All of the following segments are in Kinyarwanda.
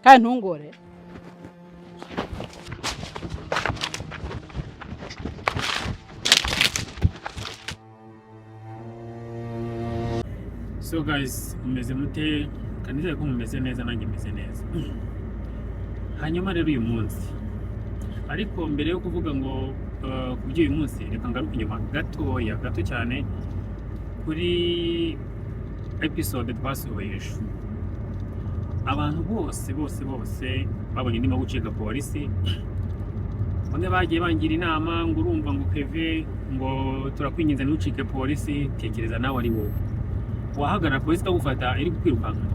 kandi ntungore. So guys, mumeze mute? Kanizere ko mumeze neza, nanjye meze neza. Hanyuma rero uyu munsi, ariko mbere yo kuvuga ngo ku by'uyu munsi, reka ngaruke inyuma gato cyane kuri episode twasohoye ejo. Abantu bose babonye ndimo gucika polisi, bamwe bagiye bangira inama ngo urumva ngo Keve ngo turakwinginze ntucike polisi. Tekereza nawe ari wowe wahagarara polisi ikagufata iri kukwirukanka.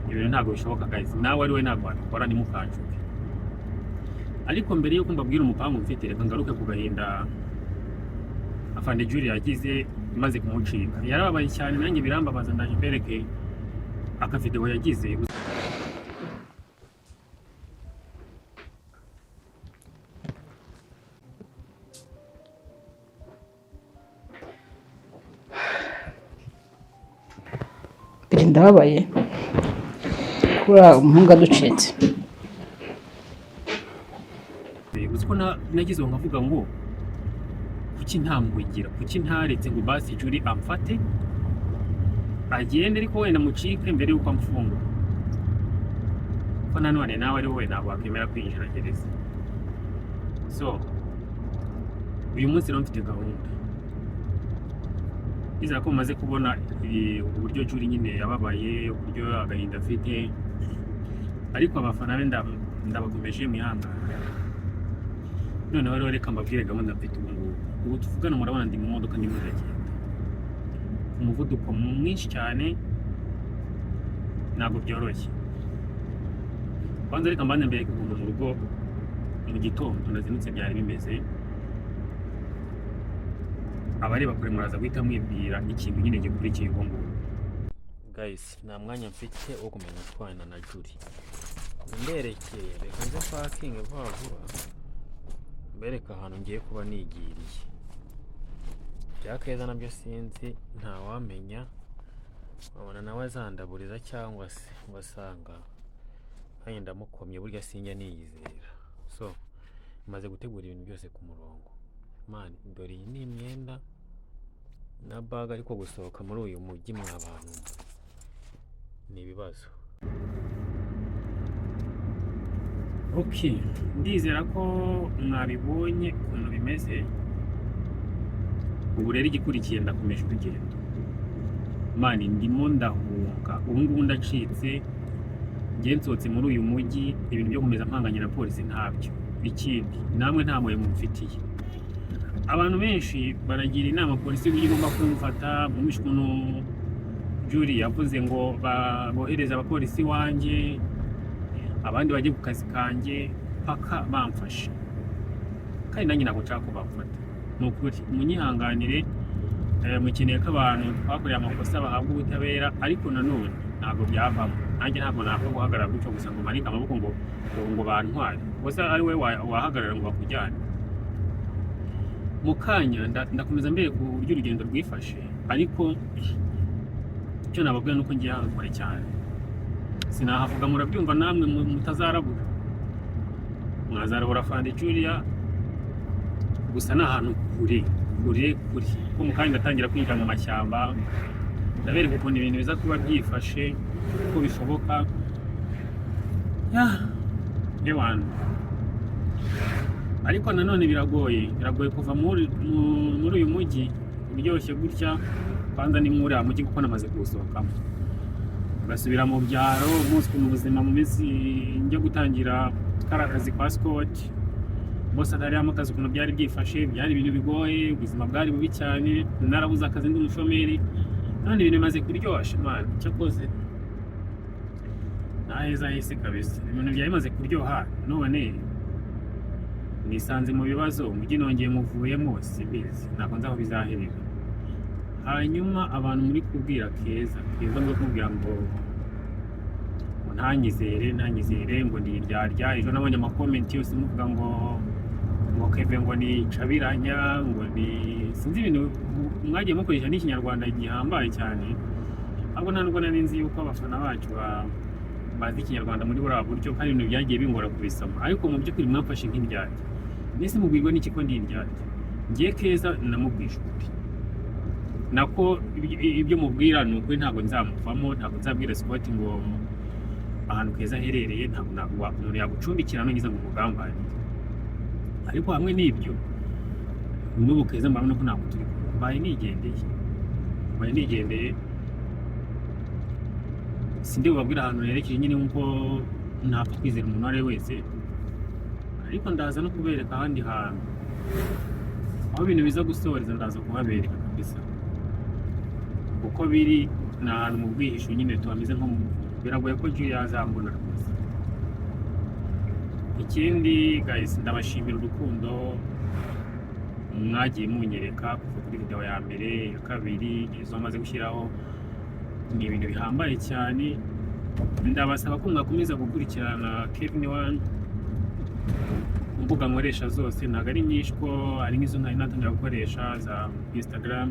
Ibintu ntabwo bishoboka guys, nawe ari we ntabwo wabikora, nimukancuke. Ariko mbere yuko mbabwira umupangu mfite, reka ngaruke ku gahinda Afande Julie yagize maze kumucika. Yarababaye cyane, nanjye birambabaza, ndaje mbereke akavideo yagize. Ndababaye kura umuhungu aducitse. Uziko nagize nkavuga ngo kuki ntamwigira, kuki ntaretse ngo basi Julie amfate agende, ariko wenda mucike mbere yuko amfunga. Ko nanone nawe ari wowe ntabwo wakwemera kwinjira gereza. So uyu munsi rero mfite gahunda. Izera ko maze kubona uburyo Julie nyine yababaye, uburyo agahinda afite, ariko abafana be ndabakomeje mwihangana. Noneho rero reka mbabwire gahunda mfite ubu tuvugana. Murabona ndi mu modoka ndimo ndagenda umuvuduko mwinshi cyane, ntabwo byoroshye. Kwanza reka mbane mbere kuva mu rugo mu gitondo nazinutse byari bimeze. Abareba kure muraza guhita mwibwira ikintu nyine gikurikiye ubu ngubu. Guys, nta mwanya mfite wo kumenya twana na Julie. Mberekeye, reka nze parking vuba mbereka ahantu ngiye kuba nigiriye. Byakeza nabyo sinzi, ntawamenya. Babona nawe azandaburiza cyangwa se ngasanga kandi ndamukomye, burya sinjya niyizera. So maze gutegura ibintu byose ku murongo. Man, dore iyi ni imyenda na bag, ariko gusohoka muri uyu mujyi mw'abantu ni ibibazo. Okay, ndizera ko mwabibonye ukuntu bimeze. Ubu rero igikurikiye ndakomeje urugendo. Man, ndimo ndahunga, ubu ngubu ndacitse, ngiye nsohotse muri uyu mujyi. Ibintu byo kumeza mpanganye na polisi ntabyo. Ikindi namwe nta mwe mumfitiye. Abantu benshi baragira inama polisi y'uburyo igomba kumufata. Mwumvishe ukuntu Julie yavuze ngo bohereza abapolisi wanjye, abandi bajye ku kazi kanjye paka bamfashe. Kandi nanjye ntabwo nshaka kubafata. Ni ukuri munyihanganire, mukeneye ko abantu twakoreye amakosa bahabwa ubutabera, ariko nanone ntabwo byavamo. Nanjye ntabwo napfa guhagarara gutyo gusa ngo marike amaboko ngo bantware. Gusa ari we wahagarara ngo bakujyane. Mu kanya ndakomeza mbere ku buryo urugendo rwifashe, ariko icyo nababwira nuko ngiye hagakore cyane. Sinahavuga murabyumva namwe mutazarabura. Mwazarabura Afande Julie, gusa ni ahantu kure. Ko mu kanya ndatangira kwinjira mu mashyamba, ndabereka ukuntu ibintu biza kuba byifashe, uko bishoboka. Ewana, ariko nanone biragoye kuva muri uyu mujyi uryoshye gutya. Kwanza ni muri mujyi kuko namaze kuwusohokamo, ugasubira mu byaro umunsi mu buzima. Mu minsi njya gutangira karakazi kwa Scott, bose adariyamo akazi ukuntu byari byifashe, byari ibintu bigoye, ubuzima bwari bubi cyane, narabuze akazi ndi umushomeri. None ibintu bimaze kuryoshya man, cyakoze naheza hese kabisa. Ibintu byari bimaze kuryoha, none nisanze mu bibazo. Umujyi nongeye muvuyemo, simbizi ntabwo nzi aho bizaherera. Hanyuma abantu muri kubwira Keza ngo kubwira ngo ntanyizere ngo ni iryarya. Ejo nabonye amakomenti yose muvuga ngo Keve ngo ni cabiranya, ngo ni sinzi ibintu mwagiye mukoresha n'ikinyarwanda gihambaye cyane. Ahubwo nta nubwo nari nzi yuko abafana bacu bazi ikinyarwanda muri buriya buryo kandi ibintu byagiye bingora kubisoma, ariko mu by'ukuri mwamfashe nk'indyarya. Mbese mubwirwa n'iki ko ndi indyarya? Ngiye Keza namubwije ukuri, nako ibyo mubwira ni ukuri, ntabwo nzamuvamo, ntabwo nzabwira Scott ngo ahantu Keza aherereye ntabwo umuntu yagucumbikira nongiza ngo umugambanire. Ariko hamwe n'ibyo n'ubu Keza mbona ko ntabwo turi kumwe, mbaye nigendeye sindi bubabwira ahantu nerekeye nyine nkuko ntapfa kwizera umuntu uwo ari we wese, ariko ndaza no kubereka ahandi hantu aho ibintu biza gusoreza, ndaza kuhabereka kabisa uko biri. Ni ahantu mu bwihisho nyine tuhameze nko mu, biragoye ko Julia yazambona rwose. Ikindi guys, ndabashimira urukundo mwagiye munyereka kuva kuri video ya mbere, ya kabiri, izo maze gushyiraho, ni ibintu bihambaye cyane. Ndabasaba ko mwakomeza gukurikirana Kevin One ku mbuga nkoresha zose, ntabwo ari nyinshi ko ari nk'izo ntari natangira gukoresha za Instagram,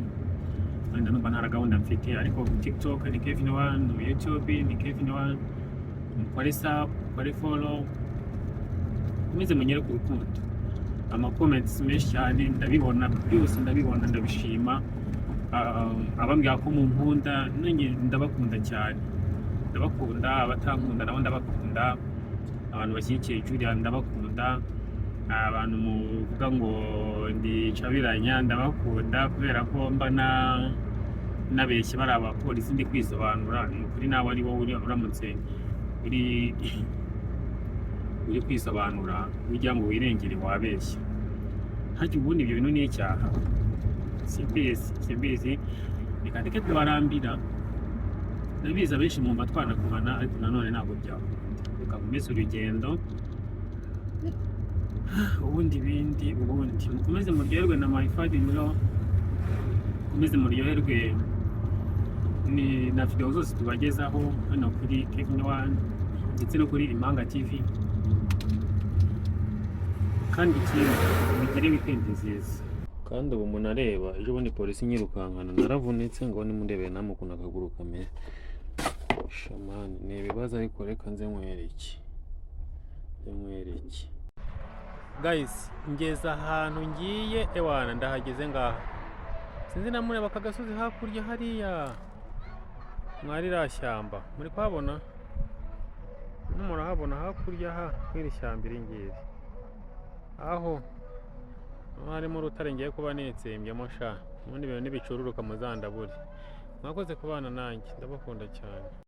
wenda numva nta gahunda mfite, ariko TikTok ni Kevin One, YouTube ni Kevin One, mukore sub, mukore follow, mukomeze munyereke urukundo. Comments menshi cyane ndabibona, byose ndabibona, ndabishima. Abambwira ko munkunda, nanjye ndabakunda cyane, ndabakunda. Abatankunda nabo ndabakunda, abantu bashyigikiye Julia ndabakunda, abantu muvuga ngo ndicabiranya ndabakunda, kubera ko mba nabeshye bari abapolisi ndi kwisobanura. Ni ukuri nawe ari wowe uramutse uri kwisobanura ujya ngo wirengere wabeshya. Hajya ubundi ibyo bintu ni icyaha, simbizi, reka ndeke tubarambira. Ndabizi abenshi mu mbatwana kumana, ariko nanone ntabwo byakunda, reka nkomeze urugendo. Ubundi mukomeze muryoherwe na My Father in Law, mukomeze muryoherwe na video zose tubagezaho hano kuri Kevin One ndetse no kuri Impanga TV. Kandi mugire weekend nziza. Kandi ubu umuntu areba, ejo bundi polisi nyirukankana naravunitse, ngo nimundebere namwe ukuntu akaguru kameze. Shamani, ni ibibazo, ariko reka nze nkwereke. Guys, ngeze ahantu ngiye, ewana ndahageze ngaha. Sinzi namureba aka gasozi hakurya hariya, mwari rashyamba muri kuhabona, murahabona hakurya kwiri shyamba iri ngiri, aho harimo urutare ngiye kuba netsembyemo sha, ubundi bintu nibicururuka muzandabure. Mwakoze kubana nanjye, ndabakunda cyane.